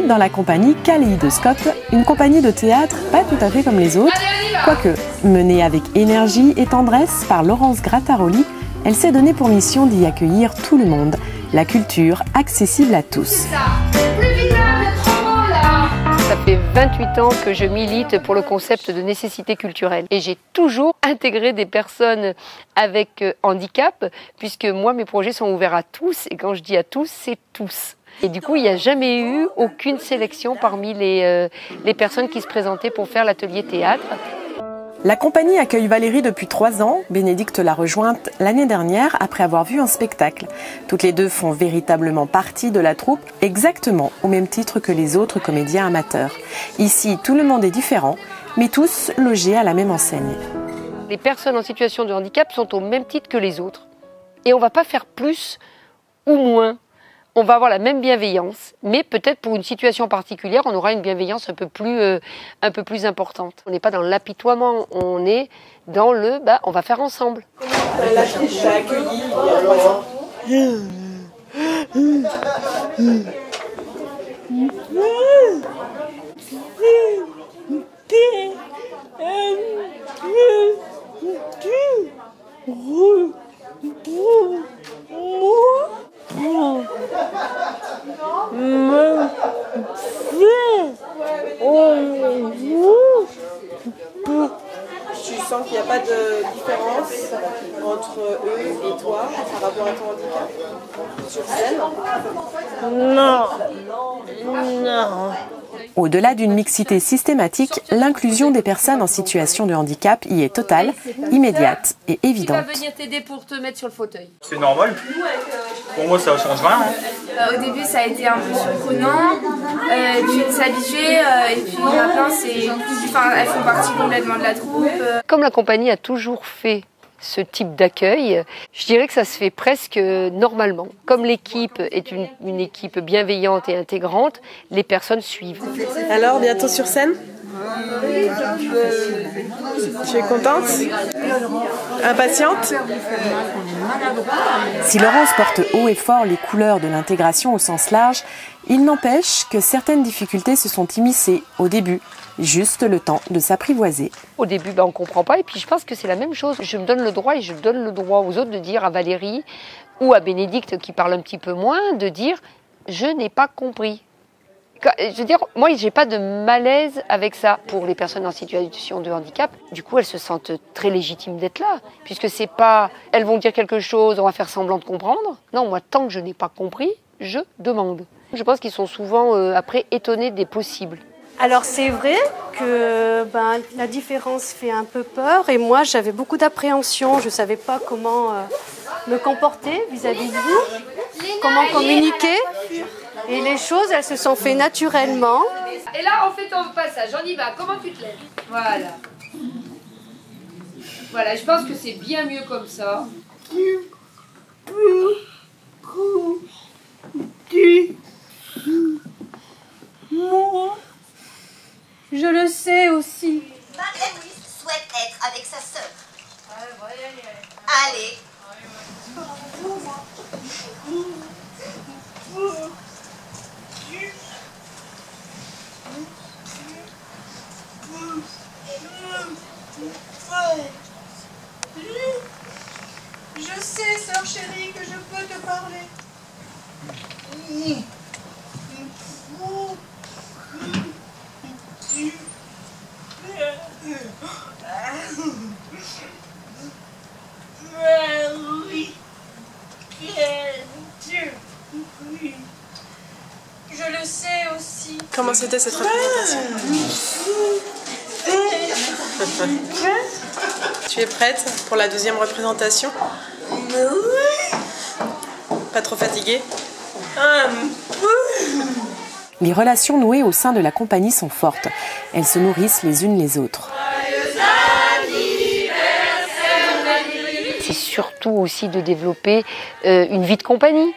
dans la compagnie Kaléidoscope, une compagnie de théâtre pas tout à fait comme les autres, quoique menée avec énergie et tendresse par Laurence Grattaroli, elle s'est donnée pour mission d'y accueillir tout le monde, la culture accessible à tous. Ça fait 28 ans que je milite pour le concept de nécessité culturelle et j'ai toujours intégré des personnes avec handicap puisque moi mes projets sont ouverts à tous et quand je dis à tous, c'est tous. Et du coup, il n'y a jamais eu aucune sélection parmi les personnes qui se présentaient pour faire l'atelier théâtre. La compagnie accueille Valérie depuis 3 ans. Bénédicte l'a rejointe l'année dernière après avoir vu un spectacle. Toutes les deux font véritablement partie de la troupe, exactement au même titre que les autres comédiens amateurs. Ici, tout le monde est différent, mais tous logés à la même enseigne. Les personnes en situation de handicap sont au même titre que les autres. Et on ne va pas faire plus ou moins. On va avoir la même bienveillance, mais peut-être pour une situation particulière, on aura une bienveillance un peu plus importante. On n'est pas dans l'apitoiement, on est dans le « on va faire ensemble ». L'affiche a accueilli il y Tu sens qu'il n'y a pas de différence entre eux et toi par rapport à ton handicap sur scène? Non. Non. Au-delà d'une mixité systématique, l'inclusion des personnes en situation de handicap y est totale, immédiate et évidente. Qui va venir t'aider pour te mettre sur le fauteuil? C'est normal. Pour moi, ça change rien. Au début, ça a été un peu surprenant, puis de s'habituer, et puis maintenant, elles font partie complètement de la troupe. Comme la compagnie a toujours fait ce type d'accueil, je dirais que ça se fait presque normalement. Comme l'équipe est une équipe bienveillante et intégrante, les personnes suivent. Alors, bientôt sur scène? Tu es contente? Impatiente? Si Laurence porte haut et fort les couleurs de l'intégration au sens large, il n'empêche que certaines difficultés se sont immiscées au début, juste le temps de s'apprivoiser. Au début, on ne comprend pas et puis je pense que c'est la même chose. Je me donne le droit et je donne le droit aux autres de dire à Valérie ou à Bénédicte qui parle un petit peu moins, de dire « je n'ai pas compris ». Je veux dire, moi, j'ai pas de malaise avec ça pour les personnes en situation de handicap. Du coup, elles se sentent très légitimes d'être là, puisque c'est pas, elles vont dire quelque chose, on va faire semblant de comprendre. Non, moi, tant que je n'ai pas compris, je demande. Je pense qu'ils sont souvent après étonnés des possibles. Alors c'est vrai que la différence fait un peu peur et moi j'avais beaucoup d'appréhension, je ne savais pas comment me comporter vis-à-vis de vous, comment communiquer et les choses elles se sont faites naturellement. Et là on fait ton passage, on y va, comment tu te lèves? Voilà. Voilà, je pense que c'est bien mieux comme ça. Je le sais aussi. Marie souhaite être avec sa sœur. Allez. Je sais, sœur chérie, que je peux te parler. Je le sais aussi. Comment c'était cette représentation? Tu es prête pour la deuxième représentation? Pas trop fatiguée? Les relations nouées au sein de la compagnie sont fortes. Elles se nourrissent les unes les autres. C'est surtout aussi de développer une vie de compagnie.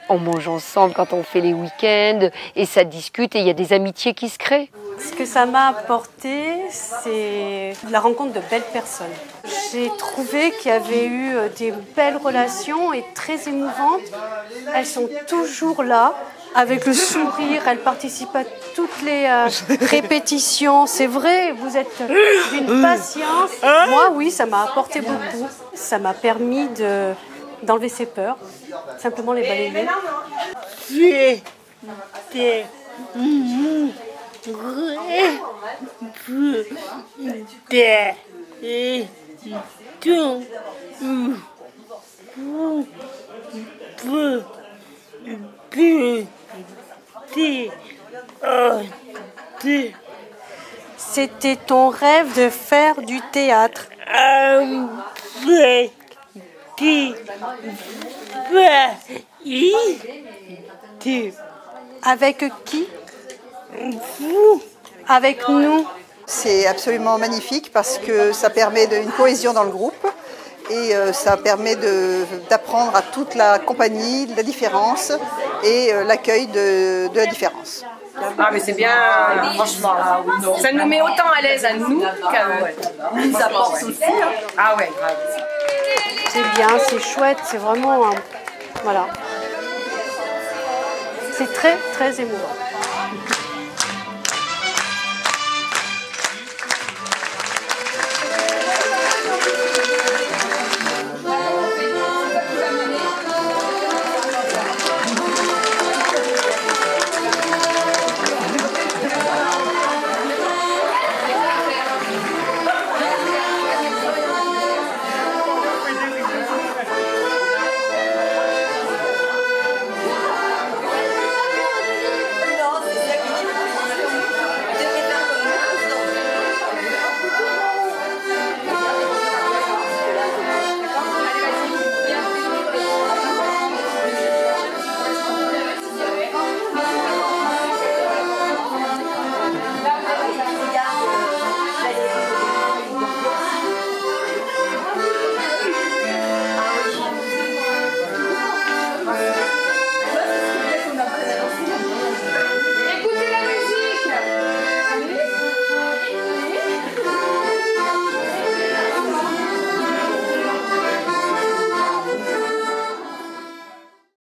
On mange ensemble quand on fait les week-ends et ça discute et il y a des amitiés qui se créent. Ce que ça m'a apporté, c'est la rencontre de belles personnes. J'ai trouvé qu'il y avait eu des belles relations et très émouvantes. Elles sont toujours là avec le sourire, elle participe à toutes les répétitions. C'est vrai, vous êtes d'une patience. Moi, oui, ça m'a apporté beaucoup. Ça m'a permis d'enlever ses peurs, simplement les balayer. C'était ton rêve de faire du théâtre. Avec qui? Avec nous. C'est absolument magnifique parce que ça permet une cohésion dans le groupe et ça permet d'apprendre à toute la compagnie la différence et l'accueil de la différence. Ah mais c'est bien, franchement, ça nous met autant à l'aise à nous qu'à eux. Ils nous apportent aussi. Ah ouais, grave. C'est bien, c'est chouette, c'est vraiment... voilà. C'est très, très émouvant.